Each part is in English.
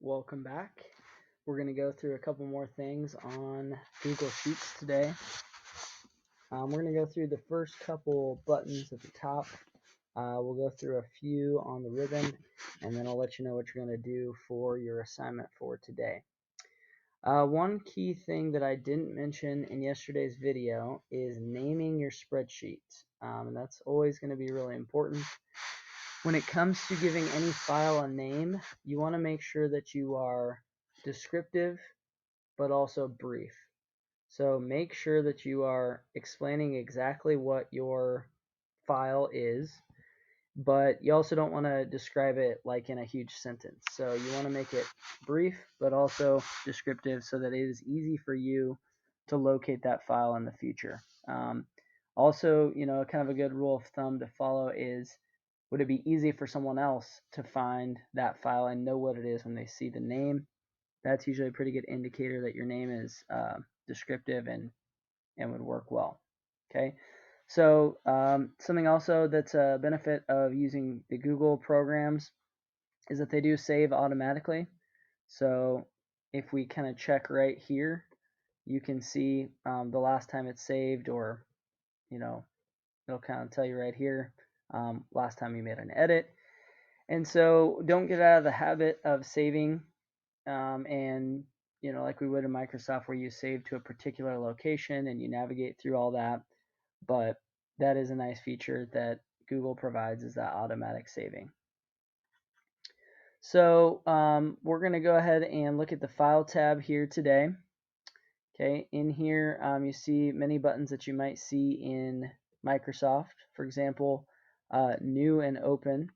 Welcome back. We're going to go through a couple more things on Google Sheets today. We're going to go through the first couple buttons at the top. We'll go through a few on the ribbon, and then I'll let you know what you're going to do for your assignment for today. One key thing that I didn't mention in yesterday's video is naming your spreadsheet, and that's always going to be really important. When it comes to giving any file a name, you want to make sure that you are descriptive but also brief. So make sure that you are explaining exactly what your file is, but you also don't want to describe it like in a huge sentence. So you want to make it brief but also descriptive so that it is easy for you to locate that file in the future. Also, kind of a good rule of thumb to follow is, would it be easy for someone else to find that file and know what it is when they see the name? That's usually a pretty good indicator that your name is descriptive and would work well. Okay, so something also that's a benefit of using the Google programs is that they do save automatically. So if we kind of check right here, you can see the last time it's saved, or it'll kind of tell you right here last time you made an edit. And so don't get out of the habit of saving and like we would in Microsoft, where you save to a particular location and you navigate through all that. But that is a nice feature that Google provides, is that automatic saving. So we're going to go ahead and look at the File tab here today. Okay, in here you see many buttons that you might see in Microsoft. For example, New and Open.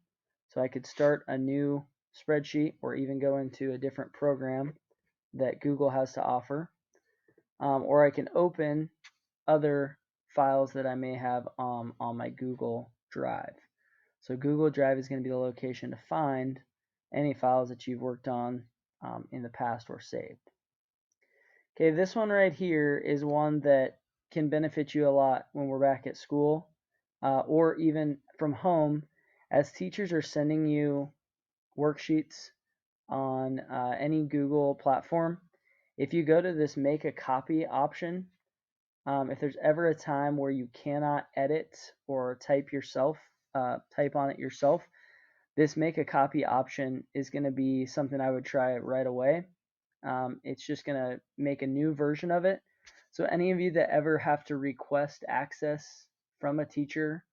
So I could start a new spreadsheet or even go into a different program that Google has to offer. Or I can open other files that I may have on my Google Drive. So Google Drive is going to be the location to find any files that you've worked on in the past or saved. Okay, this one right here is one that can benefit you a lot when we're back at school or even from home, as teachers are sending you worksheets on any Google platform. If you go to this make a copy option, if there's ever a time where you cannot edit or type on it yourself, this make a copy option is going to be something I would try right away. It's just going to make a new version of it. So any of you that ever have to request access from a teacher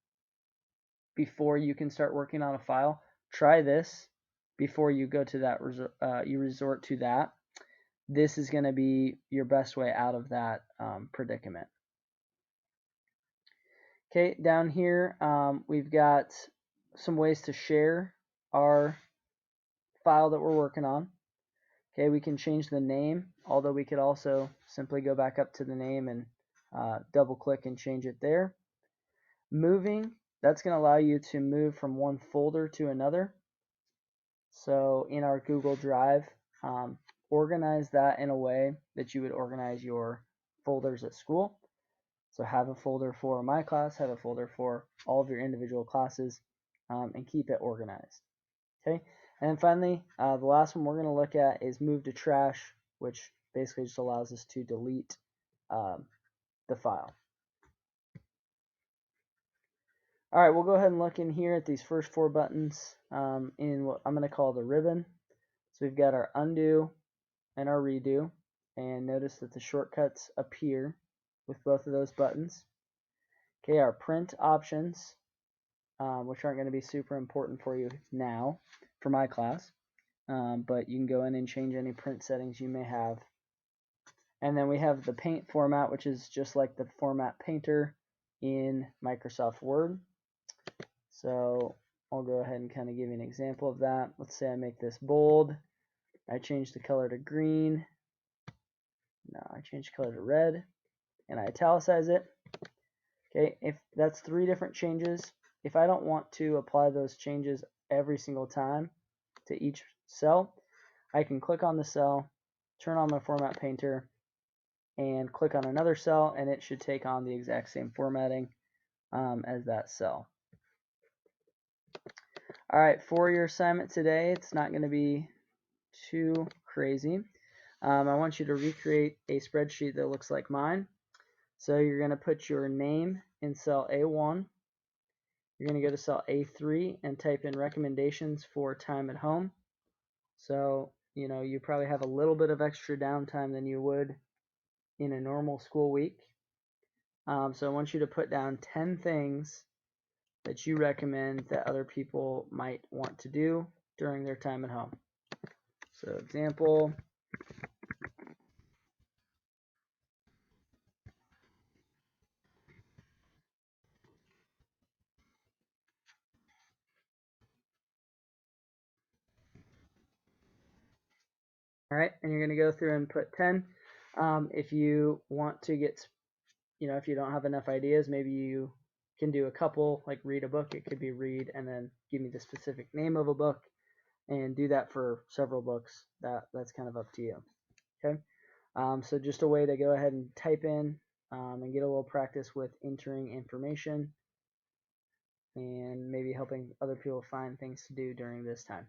before you can start working on a file, try this before you go to that. You resort to that. This is going to be your best way out of that predicament. Okay, down here we've got some ways to share our file that we're working on. Okay, we can change the name, although we could also simply go back up to the name and double click and change it there. Moving, that's going to allow you to move from one folder to another. So in our Google Drive, organize that in a way that you would organize your folders at school. So have a folder for my class, have a folder for all of your individual classes, and keep it organized. Okay, and then finally, the last one we're going to look at is move to trash, which basically just allows us to delete the file. All right, we'll go ahead and look in here at these first four buttons in what I'm going to call the ribbon. So we've got our undo and our redo, and notice that the shortcuts appear with both of those buttons. Okay, our print options, which aren't going to be super important for you now for my class, but you can go in and change any print settings you may have. And then we have the paint format, which is just like the format painter in Microsoft Word. So I'll go ahead and kind of give you an example of that. Let's say I make this bold. I change the color to green. No, I change the color to red, and I italicize it. Okay, if that's 3 different changes, if I don't want to apply those changes every single time to each cell, I can click on the cell, turn on my format painter, and click on another cell, and it should take on the exact same formatting as that cell. All right, for your assignment today, it's not going to be too crazy. I want you to recreate a spreadsheet that looks like mine. So you're going to put your name in cell A1. You're going to go to cell A3 and type in recommendations for time at home. So, you probably have a little bit of extra downtime than you would in a normal school week. So I want you to put down 10 things that you recommend that other people might want to do during their time at home. So example, all right, and you're going to go through and put 10. If you want to get, if you don't have enough ideas, maybe you can do a couple, like read a book. It could be read and then give me the specific name of a book, and do that for several books. That's kind of up to you. Okay. So just a way to go ahead and type in and get a little practice with entering information and maybe helping other people find things to do during this time.